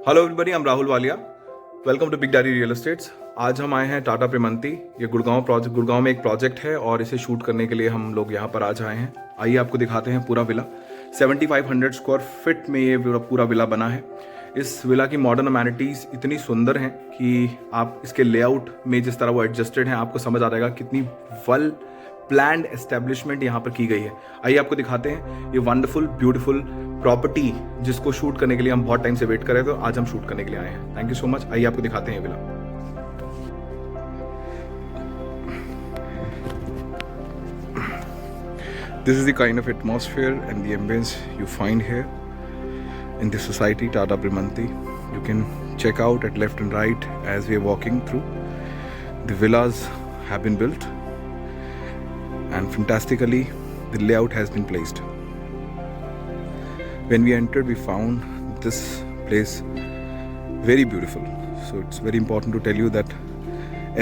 Hello everybody, I am Rahul Walia. Welcome to big daddy real estates. आज हम आए हैं टाटा प्रेमंती। ये गुड़गांव में एक प्रोजेक्ट है और इसे शूट करने के लिए हम लोग यहाँ पर आज आए हैं। आइए आपको दिखाते हैं पूरा विला। 7500 स्क्वायर फीट में ये पूरा विला बना है। इस विला की मॉडर्न अमेनिटीज़ इतनी सुंदर हैं कि आप इसके लेआउट में जिस तरह वो एडजस्टेड हैं आपको समझ आ जाएगा कितनी वेल प्लान्ड एस्टेब्लिशमेंट यहाँ पर की गई है। आइए आपको दिखाते हैं ये वंडरफुल ब्यूटीफुल प्रॉपर्टी जिसको शूट करने के लिए हम बहुत टाइम से वेट कर रहे थे, तो आज हम शूट करने के लिए आए हैं। Thank you so much. आइए आपको दिखाते हैं ये villa. This is the kind of atmosphere and the ambience you find here in this society, Tata Primanti. You can check out at left and right as we are walking through. The villas have been built and fantastically the layout has been placed. When we entered, we found this place very beautiful. So it's very important to tell you that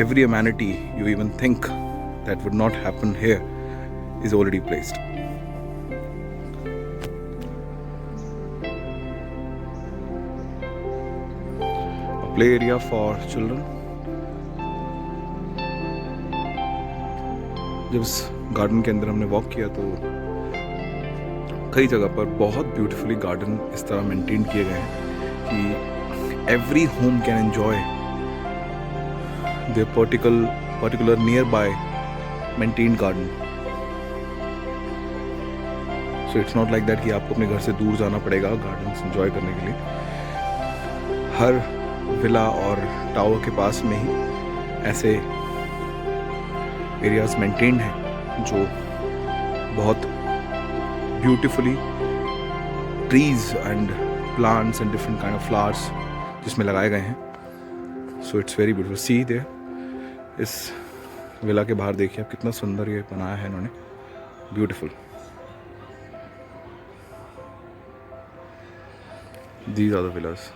every amenity you even think that would not happen here is already placed. A play area for children. जब इस garden के अंदर हमने walk किया तो कई जगह पर बहुत ब्यूटीफुली गार्डन इस तरह मेंटेन किए गए हैं कि every home can enjoy the particular near by maintained garden. So it's not like that कि आपको अपने घर से दूर जाना पड़ेगा गार्डन एंजॉय करने के लिए। हर विला और टावर के पास में ही ऐसे एरियाज मेंटेन्ड हैं जो बहुत beautifully trees and plants and different kind of flowers जिसमें लगाए गए हैं। So it's very beautiful. See there, इस विला के बाहर देखिए आप कितना सुंदर ये बनाया है इन्होंने। Beautiful. These are the villas.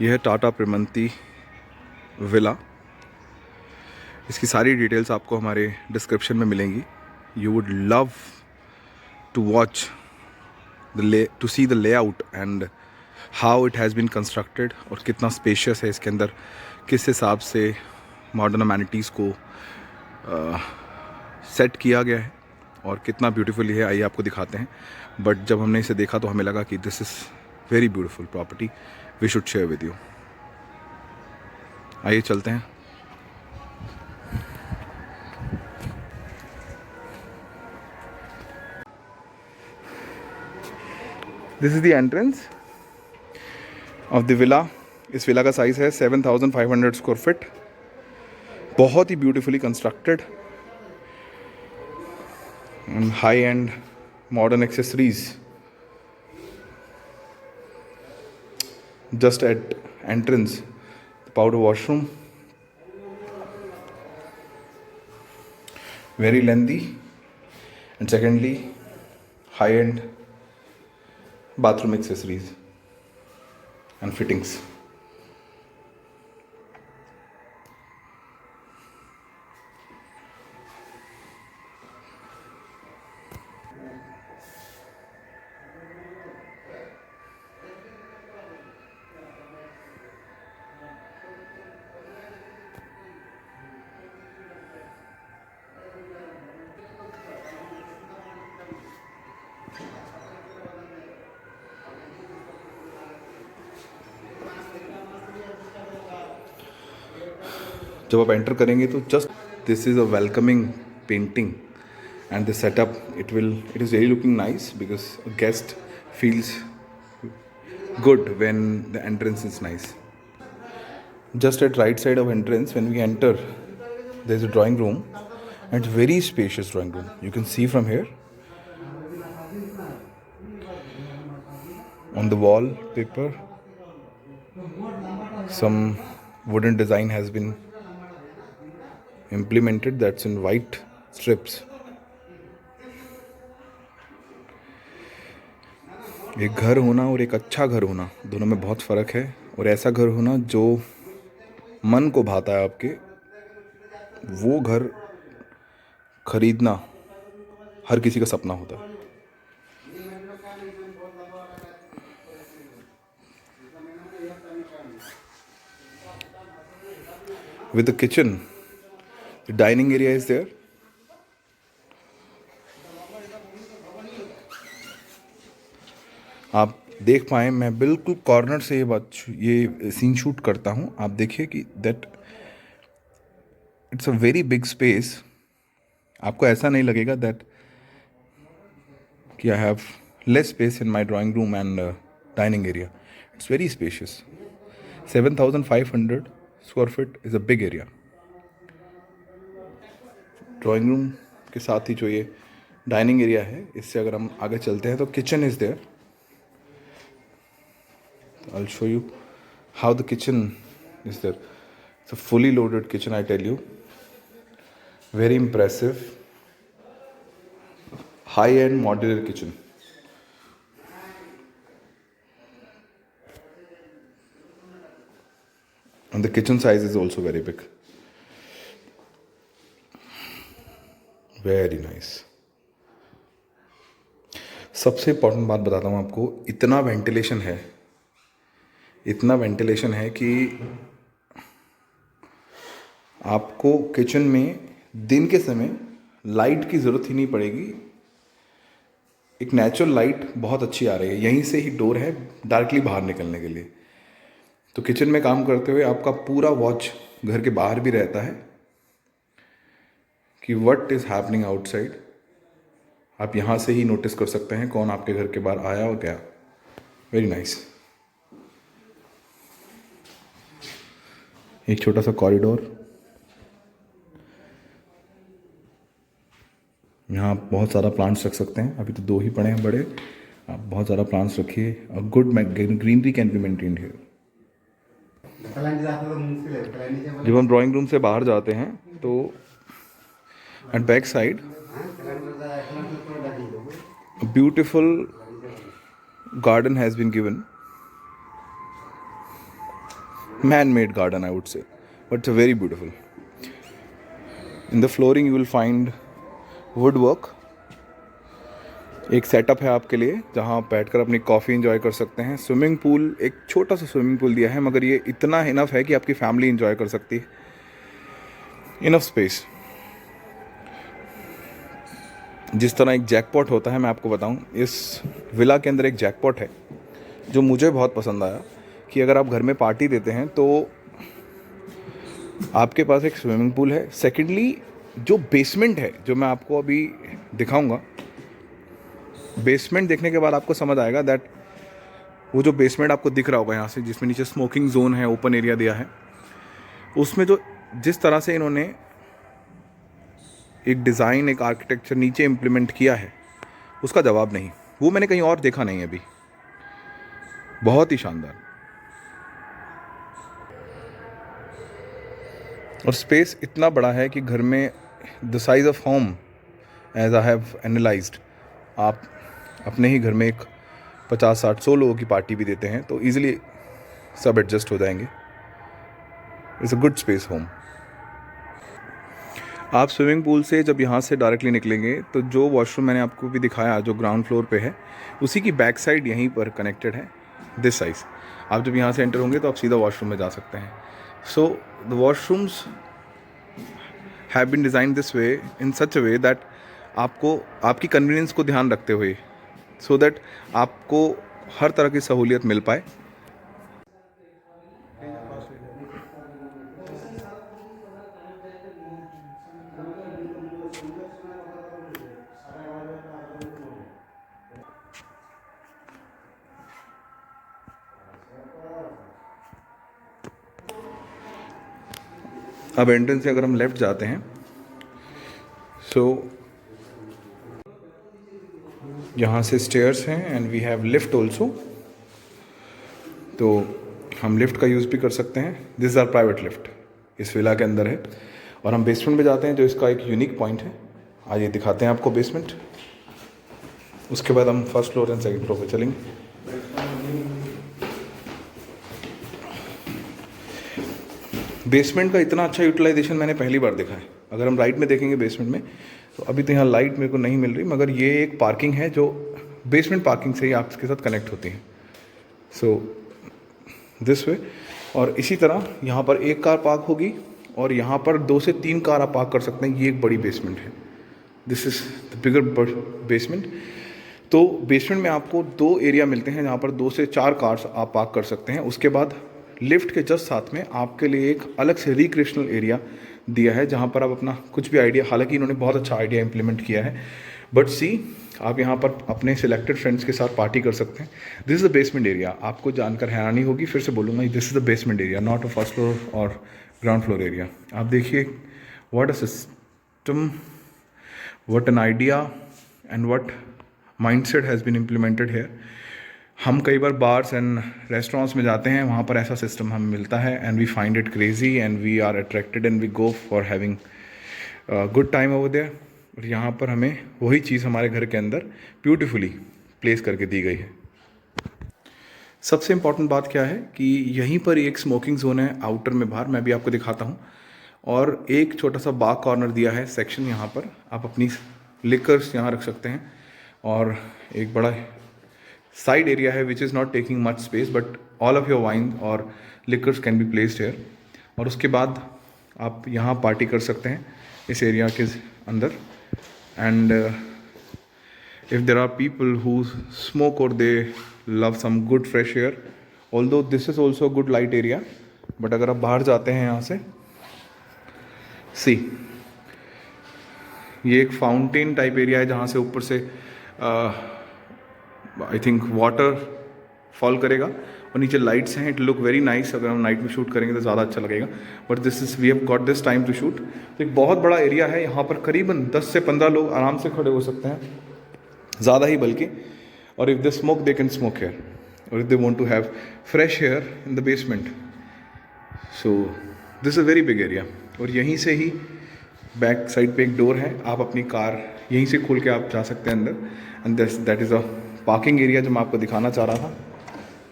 यह है टाटा प्रेमंती विला। इसकी सारी डिटेल्स आपको हमारे डिस्क्रिप्शन में मिलेंगी। You would love to watch to see the layout and how it has been constructed और कितना स्पेशियस है इसके अंदर, किस हिसाब से मॉडर्न अमेनिटीज़ को सेट किया गया है और कितना ब्यूटीफुली है। आइए आपको दिखाते हैं। बट जब हमने इसे देखा तो हमें लगा कि this is very beautiful property, we should share with you. आइए चलते हैं। This is the entrance of the villa. इस विला का साइज़ है 7500 स्क्वायर फीट। बहुत ही beautifully constructed and high end modern accessories. Just at entrance powder washroom, very lengthy, and secondly high-end bathroom accessories and fittings. जब आप enter करेंगे तो just this is a welcoming painting and the setup it is very looking nice because a guest feels good when the entrance is nice. Just at right side of entrance when we enter there's a drawing room and it's very spacious drawing room. You can see from here on the wall paper some wooden design has been implemented that's in white strips. एक घर होना और एक अच्छा घर होना दोनों में बहुत फ़र्क है। और ऐसा घर होना जो मन को भाता है आपके, वो घर खरीदना हर किसी का सपना होता है। With the kitchen, the dining area is there. आप देख पाए मैं बिल्कुल कॉर्नर से ये सीन शूट करता हूँ। आप देखिए कि that it's a very big space. आपको ऐसा नहीं लगेगा दैट कि I have less space in my drawing room and dining area. It's very spacious. 7,500 square feet is a big area. Drawing room के साथ ही जो ये डाइनिंग एरिया है, इससे अगर हम आगे चलते हैं तो kitchen is there. I'll show you how the kitchen is there. It's a fully loaded kitchen, I tell you. Very impressive. High-end modular kitchen. And the kitchen size is also very big. Very nice. सबसे important बात बताता हूँ आपको, इतना ventilation है कि आपको kitchen में दिन के समय लाइट की ज़रूरत ही नहीं पड़ेगी। एक नेचुरल लाइट बहुत अच्छी आ रही है। यहीं से ही डोर है डायरेक्टली बाहर निकलने के लिए। तो किचन में काम करते हुए आपका पूरा वॉच घर के बाहर भी रहता है कि व्हाट इज़ हैपनिंग आउटसाइड। आप यहाँ से ही नोटिस कर सकते हैं कौन आपके घर के बाहर आया और गया। Very nice. एक छोटा सा कॉरिडोर। यहाँ आप बहुत सारा प्लांट्स रख सकते हैं। अभी तो 2 ही पड़े हैं बड़े। आप बहुत सारा प्लांट्स रखिए। A good greenery can be maintained here. जब हम ड्राइंग रूम से बाहर जाते हैं तो at back side beautiful garden has been given. Man-made garden, I would say, but it's a very beautiful. In the flooring you will find woodwork. एक setup है आपके लिए जहाँ आप बैठकर अपनी कॉफ़ी एंजॉय कर सकते हैं। स्विमिंग पूल, एक छोटा सा स्विमिंग पूल दिया है, मगर ये इतना इनफ है कि आपकी फैमिली एंजॉय कर सकती है। Enough space. जिस तरह एक जैकपॉट होता है, मैं आपको बताऊं, इस विला के अंदर एक जैकपॉट है जो मुझे बहुत पसंद आया कि अगर आप घर में पार्टी देते हैं तो आपके पास एक स्विमिंग पूल है। सेकेंडली, जो बेसमेंट है, जो मैं आपको अभी दिखाऊंगा, बेसमेंट देखने के बाद आपको समझ आएगा दैट वो जो बेसमेंट आपको दिख रहा होगा यहाँ से, जिसमें नीचे स्मोकिंग जोन है, ओपन एरिया दिया है, उसमें जो जिस तरह से इन्होंने एक डिज़ाइन, एक आर्किटेक्चर नीचे इम्प्लीमेंट किया है, उसका जवाब नहीं। वो मैंने कहीं और देखा नहीं अभी। बहुत ही शानदार। और स्पेस इतना बड़ा है कि घर में the size of home as I have analysed, आप अपने ही घर में एक 50, 60, 100 लोगों की पार्टी भी देते हैं तो ईज़िली सब एडजस्ट हो जाएंगे। It's a good space home. आप स्विमिंग पूल से जब यहाँ से डायरेक्टली निकलेंगे तो जो वॉशरूम मैंने आपको भी दिखाया जो ग्राउंड फ्लोर पे है, उसी की बैक साइड यहीं पर कनेक्टेड है, दिस साइज। आप जब यहाँ से एंटर होंगे तो आप सीधा वॉशरूम में जा सकते हैं। So the washrooms have been design this way in such a way that आपको आपकी कन्वीनियंस को ध्यान रखते हुए, सो दैट आपको हर तरह की सहूलियत मिल पाए। अब एंट्रेंस से अगर हम लेफ़्ट जाते हैं सो यहाँ से स्टेयर्स हैं and we have lift also. तो हम लिफ्ट का यूज़ भी कर सकते हैं। This is our private lift, इस विला के अंदर है। और हम बेसमेंट में जाते हैं जो इसका एक यूनिक पॉइंट है। आइए दिखाते हैं आपको बेसमेंट। उसके बाद हम first floor and second floor पे चलेंगे। बेसमेंट का इतना अच्छा यूटिलाइजेशन मैंने पहली बार देखा है। अगर हम राइट में देखेंगे बेसमेंट में, तो अभी तो यहाँ लाइट मेरे को नहीं मिल रही, मगर ये एक पार्किंग है जो बेसमेंट पार्किंग से ही आपके साथ कनेक्ट होती है। So this way. और इसी तरह यहाँ पर एक कार पार्क होगी और यहाँ पर 2 से 3 कार आप पार्क कर सकते हैं। ये एक बड़ी बेसमेंट है। This is the bigger basement. तो बेसमेंट में आपको 2 एरिया मिलते हैं जहाँ पर 2 से 4 कार्स आप पार्क कर सकते हैं। उसके बाद लिफ्ट के जस्ट साथ में आपके लिए एक अलग से रिक्रिएशनल एरिया दिया है जहाँ पर आप अपना कुछ भी आइडिया, हालांकि इन्होंने बहुत अच्छा आइडिया इंप्लीमेंट किया है, बट सी आप यहाँ पर अपने सिलेक्टेड फ्रेंड्स के साथ पार्टी कर सकते हैं। This is the basement area. आपको जानकर हैरानी होगी, फिर से बोलूँगा, this is the basement area, not a first floor और ग्राउंड फ्लोर एरिया। आप देखिए what a system, what an idea and what mindset has been implemented here. हम कई बार बार्स एंड रेस्टोरेंट्स में जाते हैं, वहाँ पर ऐसा सिस्टम हमें मिलता है and we find it crazy and we are attracted and we go for having good time over there. और यहाँ पर हमें वही चीज़ हमारे घर के अंदर ब्यूटीफुली प्लेस करके दी गई है। सबसे इम्पॉर्टेंट बात क्या है कि यहीं पर एक स्मोकिंग जोन है आउटर में बाहर, मैं भी आपको दिखाता हूँ, और एक छोटा सा बार कॉर्नर दिया है सेक्शन। यहाँ पर आप अपनी लिकर्स यहाँ रख सकते हैं और एक बड़ा साइड एरिया है which is not taking much space but all of your wine और liquors can be placed here. और उसके बाद आप यहाँ पार्टी कर सकते हैं इस एरिया के अंदर। And if there are people who smoke और they love some good fresh air, although this is also good light area, but अगर आप बाहर जाते हैं यहाँ से, सी ये एक फाउंटेन टाइप एरिया है जहाँ से ऊपर से आई थिंक वाटर फॉल करेगा और नीचे लाइट्स हैं। It look very nice. अगर हम नाइट में शूट करेंगे तो ज़्यादा अच्छा लगेगा, but this is we have got this time to shoot. तो एक बहुत बड़ा एरिया है, यहाँ पर करीबन 10 से 15 लोग आराम से खड़े हो सकते हैं, ज़्यादा ही बल्कि। और if they smoke they can smoke here, और if they want to have fresh air in the basement, so this is very big area. और यहीं से ही बैक साइड पे एक डोर है, आप अपनी कार यहीं से खोल के आप जा सकते हैं अंदर। And that is a parking area जो मैं आपको दिखाना चाह रहा था।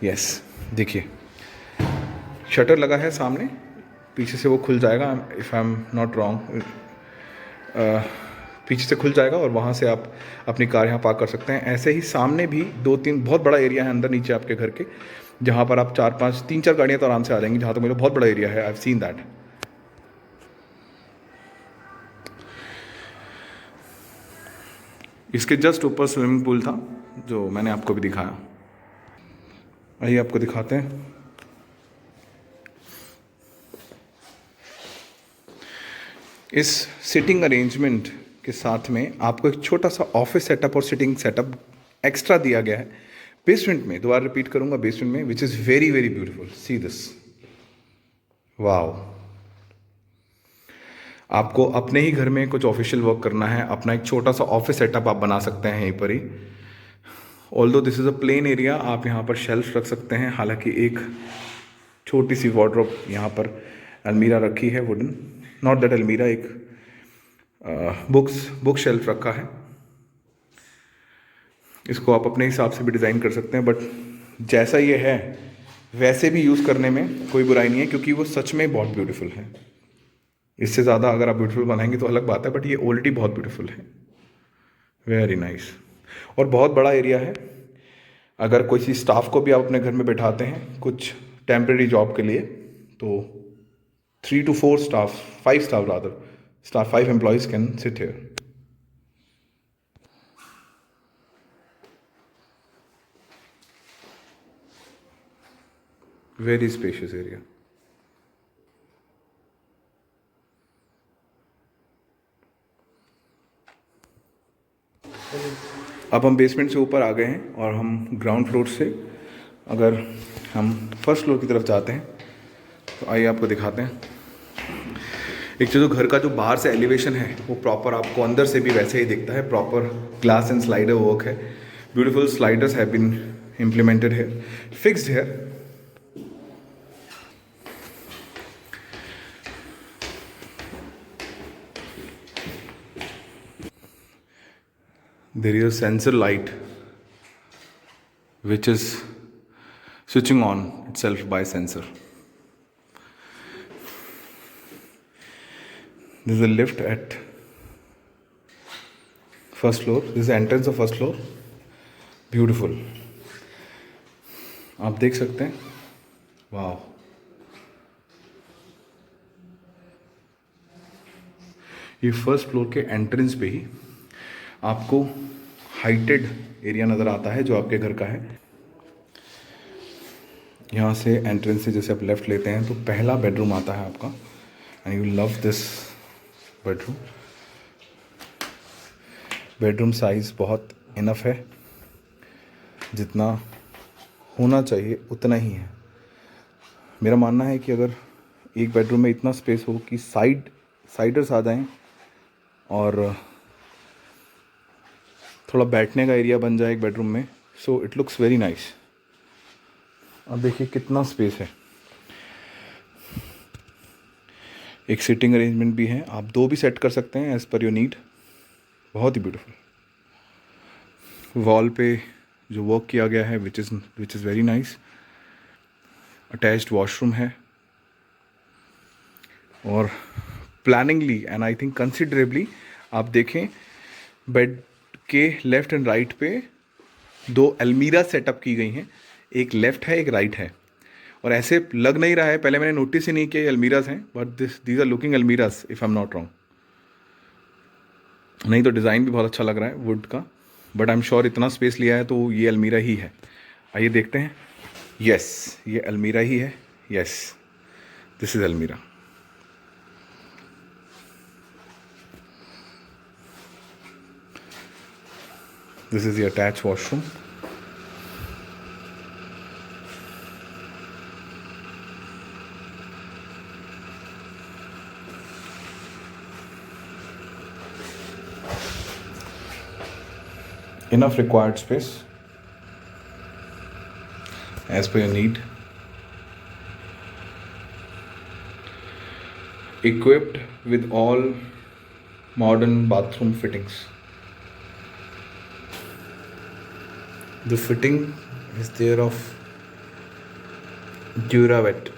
यस, देखिए शटर लगा है सामने, पीछे से वो खुल जाएगा, if I am not wrong, पीछे से खुल जाएगा और वहाँ से आप अपनी कार यहाँ पार्क कर सकते हैं। ऐसे ही सामने भी 2-3 बहुत बड़ा एरिया है अंदर नीचे आपके घर के, जहाँ पर आप 4-5 3-4 गाड़ियाँ तो आराम से आ जाएंगी। जहाँ तक मेरा बहुत बड़ा एरिया है, आई हैव सीन दैट। इसके जस्ट ऊपर स्विमिंग पूल था जो मैंने आपको भी दिखाया। आइए आपको दिखाते हैं। इस सिटिंग अरेंजमेंट के साथ में आपको एक छोटा सा ऑफिस सेटअप और सिटिंग सेटअप एक्स्ट्रा दिया गया है बेसमेंट में। दोबारा रिपीट करूंगा, बेसमेंट में, which is very very beautiful. See this, wow. आपको अपने ही घर में कुछ ऑफिशियल वर्क करना है, अपना एक छोटा सा ऑफिस सेटअप आप बना सकते हैं यहीं पर ही। Although this is a plain area, आप यहाँ पर शेल्फ रख सकते हैं। हालांकि एक छोटी सी वार्डरोब यहाँ पर अलमीरा रखी है, वुडन, नॉट दैट अलमीरा, एक बुक शेल्फ रखा है। इसको आप अपने हिसाब से भी डिज़ाइन कर सकते हैं, बट जैसा ये है वैसे भी यूज़ करने में कोई बुराई नहीं है, क्योंकि वो सच में बहुत ब्यूटीफुल है। इससे ज़्यादा अगर आप ब्यूटीफुल बनाएंगे तो अलग बात है, बट ये ऑलरेडी बहुत ब्यूटीफुल है, वेरी नाइस। और बहुत बड़ा एरिया है। अगर कोई स्टाफ को भी आप अपने घर में बैठाते हैं कुछ टेम्प्रेरी जॉब के लिए, तो 3 to 4 staff, 5 staff rather, 5 employees can sit here. Very spacious area. अब हम बेसमेंट से ऊपर आ गए हैं और हम ग्राउंड फ्लोर से अगर हम फर्स्ट फ्लोर की तरफ जाते हैं तो आइए आपको दिखाते हैं। एक जो घर का जो बाहर से एलिवेशन है वो प्रॉपर आपको अंदर से भी वैसे ही दिखता है। Proper glass and slider work है, beautiful sliders have been implemented है, फिक्स्ड है। There is a sensor light which is switching on itself by sensor. This is a lift at first floor. This is entrance of first floor. Beautiful. आप देख सकते हैं. वाह. ये first floor के entrance पे ही आपको हाइटेड एरिया नज़र आता है जो आपके घर का है. यहाँ से एंट्रेंस से जैसे आप लेफ़्ट लेते हैं तो पहला बेडरूम आता है आपका. And you love this bedroom. Bedroom size बहुत इनफ है. जितना होना चाहिए उतना ही है. मेरा मानना है कि अगर एक बेडरूम में इतना स्पेस हो कि साइडर्स आ जाएं और थोड़ा बैठने का एरिया बन जाए एक बेडरूम में, so it looks very nice. अब देखिए कितना स्पेस है. एक सिटिंग अरेंजमेंट भी है. आप 2 भी सेट कर सकते हैं एज़ पर योर नीड. बहुत ही ब्यूटीफुल. वॉल पे जो वर्क किया गया है which is very nice. Attached washroom है और प्लानिंगली एंड आई थिंक कंसिडरेबली आप देखें बेड के लेफ़्ट एंड राइट पे 2 अलमीरा सेटअप की गई हैं. एक लेफ़्ट है एक राइट है. और ऐसे लग नहीं रहा है, पहले मैंने नोटिस ही नहीं किया ये अलमीराज हैं, बट दीज आर लुकिंग अलमीराज if I am not wrong. नहीं तो डिज़ाइन भी बहुत अच्छा लग रहा है वुड का, बट आई एम श्योर इतना स्पेस लिया है तो ये अलमीरा ही है. आइए देखते हैं. यस, ये अलमीरा ही है. यस, दिस इज़ अलमीरा. This is the attach washroom. Enough required space as per your need. Equipped with all modern bathroom fittings. The fitting is there of Duravet.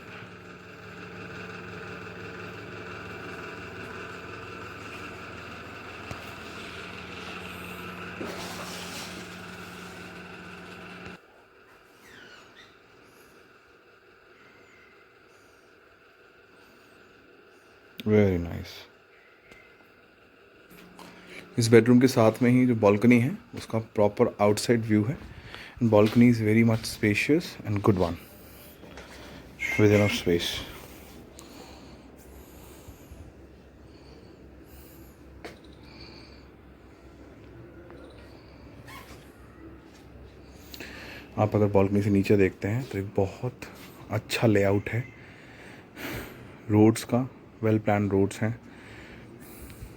Very nice. इस बेडरूम के साथ में ही जो balcony है उसका proper outside view है. And balcony is very much spacious and good one with enough space. आप अगर बालकनी से नीचे देखते हैं तो एक बहुत अच्छा लेआउट है. रोड्स का वेल प्लान रोड्स हैं,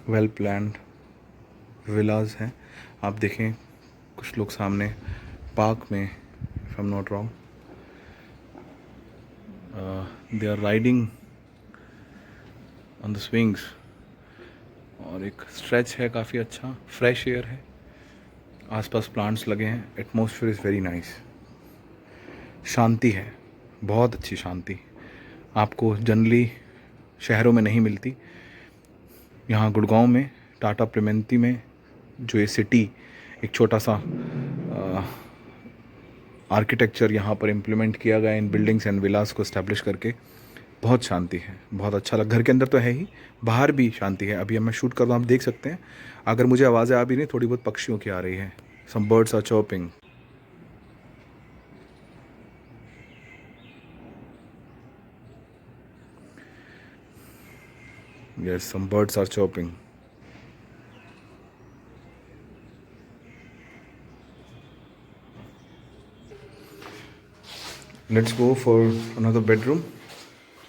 वेल प्लान्ड विलाज हैं. आप देखें कुछ लोग सामने पार्क में, if I am not wrong, they are riding on the swings. और एक स्ट्रेच है काफ़ी अच्छा. फ्रेश एयर है, आसपास प्लांट्स लगे हैं. Atmosphere is very nice. शांति है, बहुत अच्छी शांति. आपको जनरली शहरों में नहीं मिलती. यहाँ गुड़गांव में टाटा प्रेमेंती में जो ये सिटी एक छोटा सा आर्किटेक्चर यहाँ पर इम्प्लीमेंट किया गया इन बिल्डिंग्स एंड विलास को इस्टेब्लिश करके, बहुत शांति है. बहुत अच्छा लगा. घर के अंदर तो है ही, बाहर भी शांति है. अभी मैं शूट कर रहा हूँ, आप देख सकते हैं. अगर मुझे आवाज़ें आ भी नहीं, थोड़ी बहुत पक्षियों की आ रही है. Some birds are chirping. Yes, some birds are chirping. Let's go for another bedroom.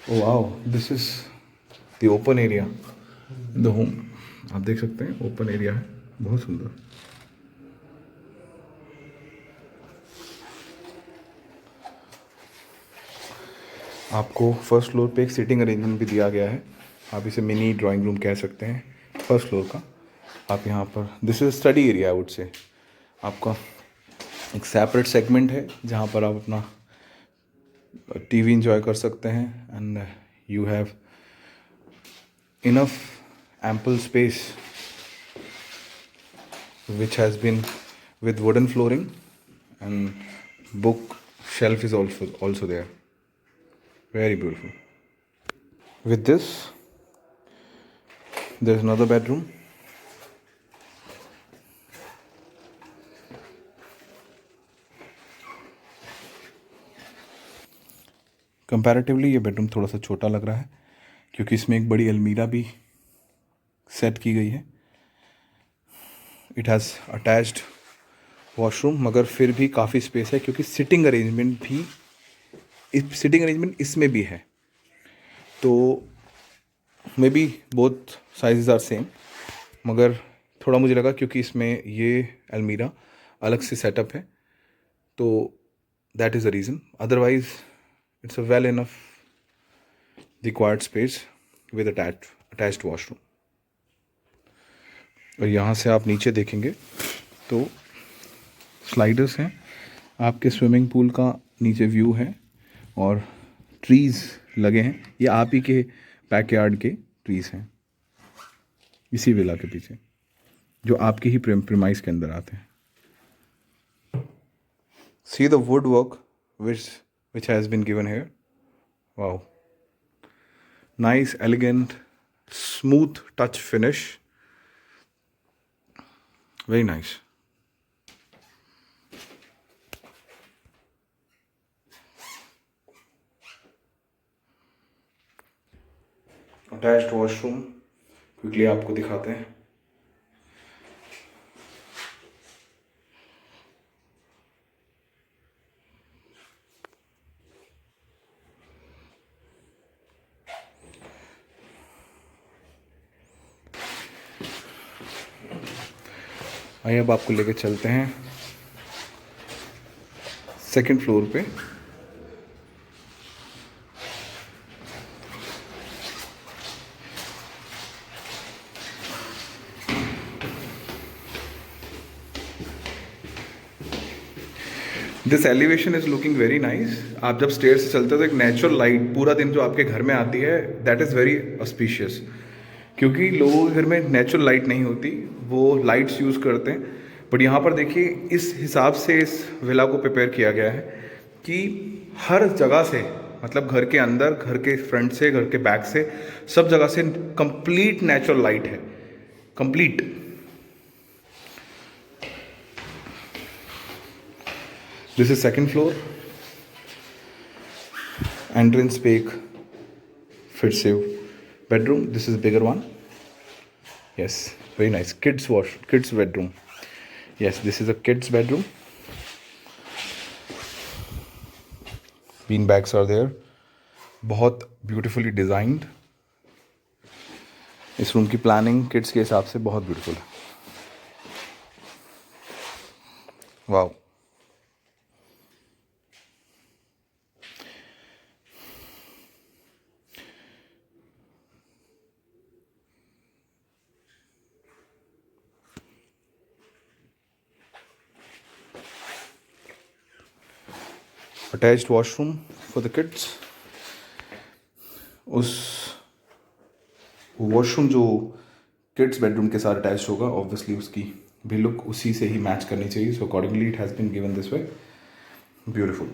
Oh wow, this is the open area in the home. आप देख सकते हैं ओपन एरिया है, बहुत सुंदर. आपको फर्स्ट फ्लोर पे एक सिटिंग अरेंजमेंट भी दिया गया है. आप इसे मिनी ड्राइंग रूम कह सकते हैं फर्स्ट फ्लोर का. आप यहाँ पर, this is study area I would say. आपका एक सेपरेट सेगमेंट है जहाँ पर आप अपना टीवी इंजॉय कर सकते हैं. And you have enough ample space which has been with wooden flooring, and book shelf is also there. Very beautiful. With this, there's another bedroom. Comparatively ये बेडरूम थोड़ा सा छोटा लग रहा है क्योंकि इसमें एक बड़ी अलमीरा भी सेट की गई है. इट हैज़ अटैच्ड वॉशरूम, मगर फिर भी काफ़ी स्पेस है क्योंकि सिटिंग अरेंजमेंट इसमें भी है. तो maybe both sizes are same, मगर थोड़ा मुझे लगा क्योंकि इसमें ये अलमीरा अलग से सेटअप है, तो that is the reason. Otherwise it's a well enough required space with attached washroom. और यहाँ से आप नीचे देखेंगे तो स्लाइडर्स हैं, आपके स्विमिंग पूल का नीचे व्यू है और ट्रीज़ लगे हैं. ये आप ही के बैकयार्ड के ट्रीज़ हैं इसी विला के पीछे, जो आपके ही प्रीमाइस के अंदर आते हैं. See the woodwork which has been given here. Wow. Nice, elegant, smooth touch finish. Very nice. Attached washroom. Quickly आपको दिखाते हैं. आइए अब आपको लेके चलते हैं सेकंड फ्लोर पे. This elevation is looking very nice. आप जब स्टेयर से चलते हो तो एक नेचुरल लाइट पूरा दिन जो आपके घर में आती है, दैट इज़ वेरी ऑस्पिशियस. क्योंकि लोगों के घर में नेचुरल लाइट नहीं होती, वो लाइट्स यूज़ करते हैं. बट यहाँ पर देखिए इस हिसाब से इस विला को प्रिपेयर किया गया है कि हर जगह से, मतलब घर के अंदर, घर के फ्रंट से, घर के बैक से, सब जगह से कंप्लीट नेचुरल लाइट है. Complete. This is second floor. Entrance पे एक फिर से bedroom. This is a bigger one. Yes, very nice. Kids bedroom. Yes, this is a kids bedroom. Bean bags are there. बहुत beautifully designed. इस room की planning kids के हिसाब से बहुत ब्यूटीफुल है. Wow. Attached washroom for the kids. उस washroom जो किड्स बेडरूम के साथ अटैच होगा, ऑब्वियसली उसकी भी लुक उसी से ही मैच करनी चाहिए. So accordingly it has been given this way. Beautiful.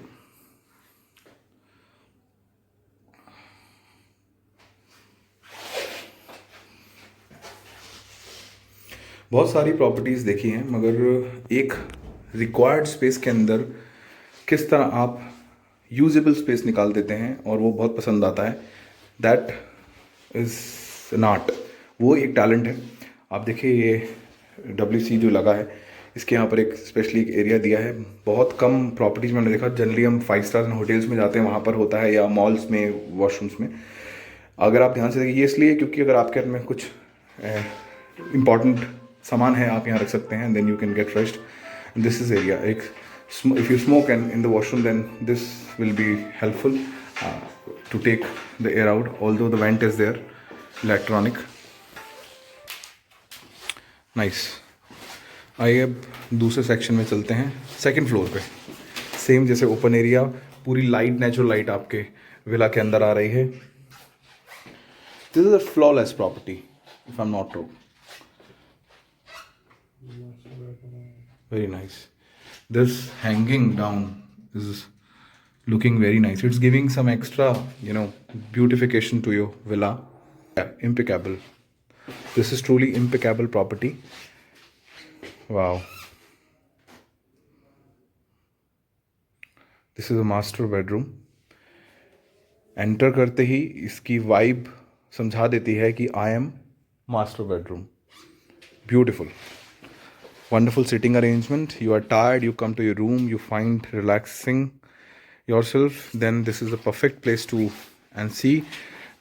बहुत सारी प्रॉपर्टीज़ देखी हैं, मगर एक रिक्वायर्ड स्पेस के अंदर किस तरह आप यूजेबल स्पेस निकाल देते हैं और वो बहुत पसंद आता है. That is an art. वो एक टैलेंट है. आप देखिए ये WC जो लगा है, इसके यहाँ पर एक स्पेशली एक एरिया दिया है. बहुत कम प्रॉपर्टीज़ में मैंने देखा, जनरली हम 5 स्टार होटल्स में जाते हैं, वहाँ पर होता है, या मॉल्स में, वॉशरूम्स में. अगर आप ध्यान से देखिए, ये इसलिए क्योंकि अगर आपके घर में कुछ इम्पॉर्टेंट सामान है, आप यहाँ रख सकते हैं, then you can get rest. This is area. एक if you smoke and in the washroom, then this will be helpful to take the air out, although the vent is there, electronic. Nice. आइए अब दूसरे section में चलते हैं. Second floor पे same जैसे open area, पूरी लाइट, नेचुरल लाइट आपके विला के अंदर आ रही है. This is a flawless property. if I'm not wrong. Very nice. This hanging down is looking very nice. It's giving some extra, beautification to your villa. Yeah, impeccable. This is truly impeccable property. Wow. This is a master bedroom. Enter करते ही इसकी vibe समझा देती है कि I am master bedroom. Beautiful. Wonderful sitting arrangement. You are tired, you come to your room, you find relaxing yourself, then this is the perfect place to and see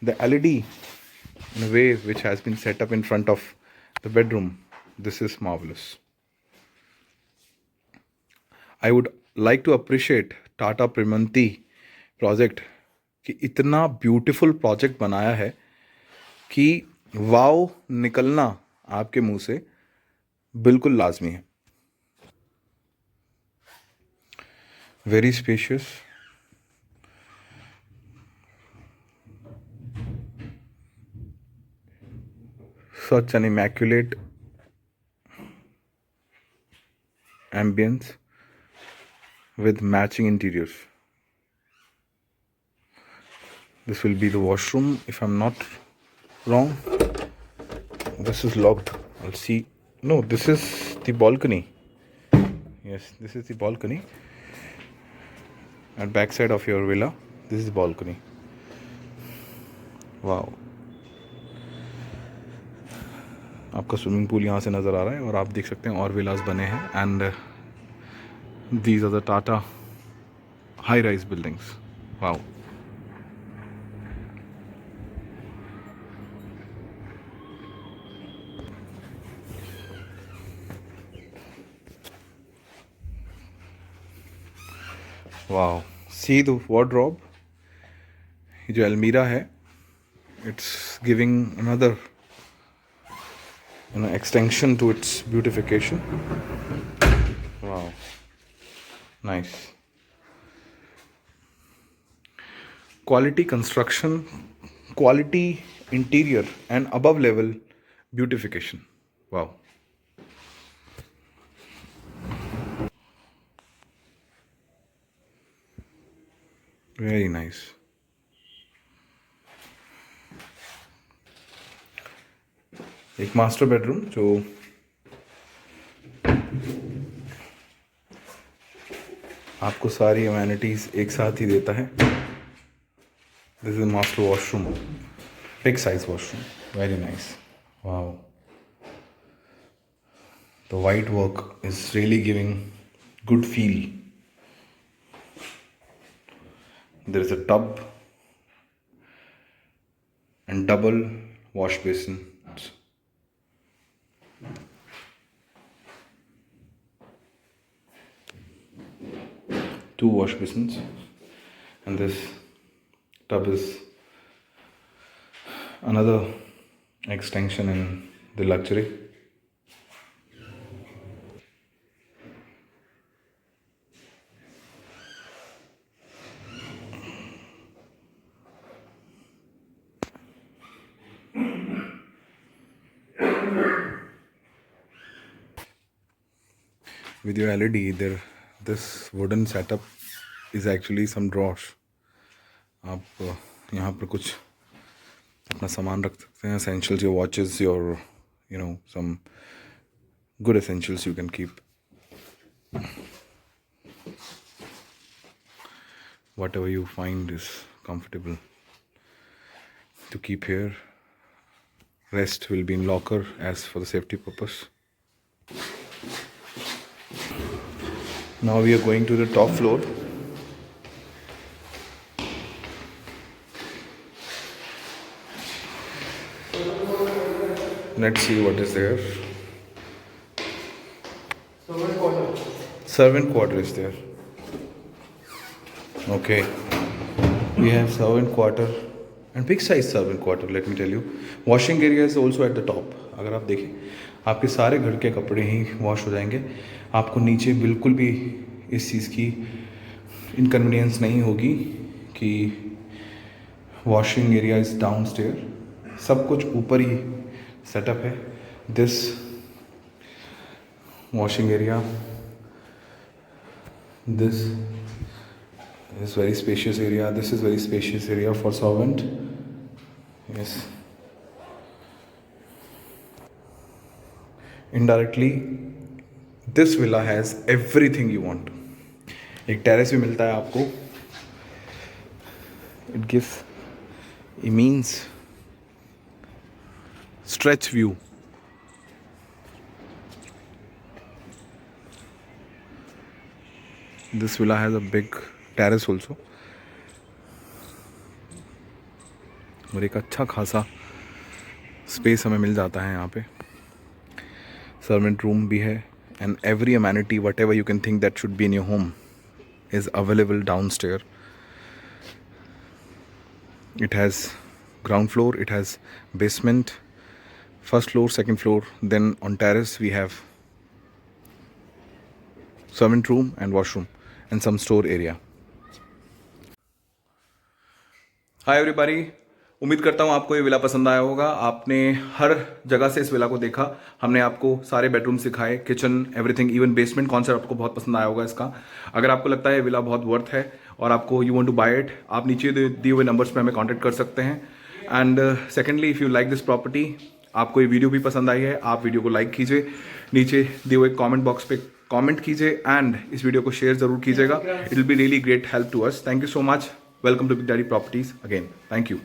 the LED in a way which has been set up in front of the bedroom. This is marvelous. I would like to appreciate Tata Primanti project कि इतना beautiful project बनाया है कि वाव निकलना आपके मुंह से बिल्कुल लाजमी है. Very spacious. Such an immaculate ambience with matching interiors. This will be the washroom if I'm not wrong. This is locked. I'll see. No, this is the balcony. Yes, this is the balcony. At back side of your villa, this is the balcony. Wow. आपका swimming pool यहाँ से नज़र आ रहा है और आप देख सकते हैं और विलास बने हैं. And these are the Tata high rise buildings. Wow. Wow. See the wardrobe. जो अलमीरा है, it's giving another extension to its beautification. Wow, nice. Quality construction, quality interior, and above level beautification. Wow. Very nice. एक master bedroom जो आपको सारी amenities एक साथ ही देता है. This is master washroom. Big size washroom. Very nice. Wow. The white work is really giving good feel. There is a tub and double wash basin. Two wash basins, and this tub is another extension in the luxury. With your LED there, this wooden setup is actually some drawers. आप यहाँ पर कुछ अपना सामान रख सकते हैं. Essentials, your watches, your some good essentials you can keep. Whatever you find is comfortable to keep here. Rest will be in locker as for the safety purpose. Now we are going to the top floor. Let's see what is there. Servant quarter is there. Okay. We have servant quarter and big size servant quarter, let me tell you. Washing area is also at the top. अगर आप देखें, आपके सारे घर के कपड़े ही wash हो जाएंगे. आपको नीचे बिल्कुल भी इस चीज़ की इनकन्वीनियंस नहीं होगी कि washing area is down stair. सब कुछ ऊपर ही सेटअप है। This washing area, this is very spacious area, this is very spacious area for servant. Yes, indirectly this villa has everything you want. एक टेरेस भी मिलता है आपको. It gives immense stretch view. This villa has a big terrace also. और एक अच्छा खासा space हमें मिल जाता है यहाँ पे. सर्वेंट रूम भी है and every amenity whatever you can think that should be in your home is available downstairs. It has ground floor, it has basement, first floor, second floor, then on terrace we have servant room and washroom and some store area. Hi everybody, उम्मीद करता हूँ आपको ये villa पसंद आया होगा. आपने हर जगह से इस विला को देखा, हमने आपको सारे बेडरूम सिखाए, kitchen, everything, even basement concept आपको बहुत पसंद आया होगा इसका. अगर आपको लगता है ये विला बहुत वर्थ है और आपको you want to buy it, आप नीचे दिए हुए नंबर्स पे हमें कांटेक्ट कर सकते हैं. And secondly, if you like this property, आपको ये वीडियो भी पसंद आई है, आप वीडियो को लाइक कीजिए, नीचे दिए हुए कॉमेंट बॉक्स पे कॉमेंट कीजिए एंड इस वीडियो को शेयर ज़रूर कीजिएगा. It will be really great help to us. Thank you so much. Welcome to big daddy properties again. Thank you.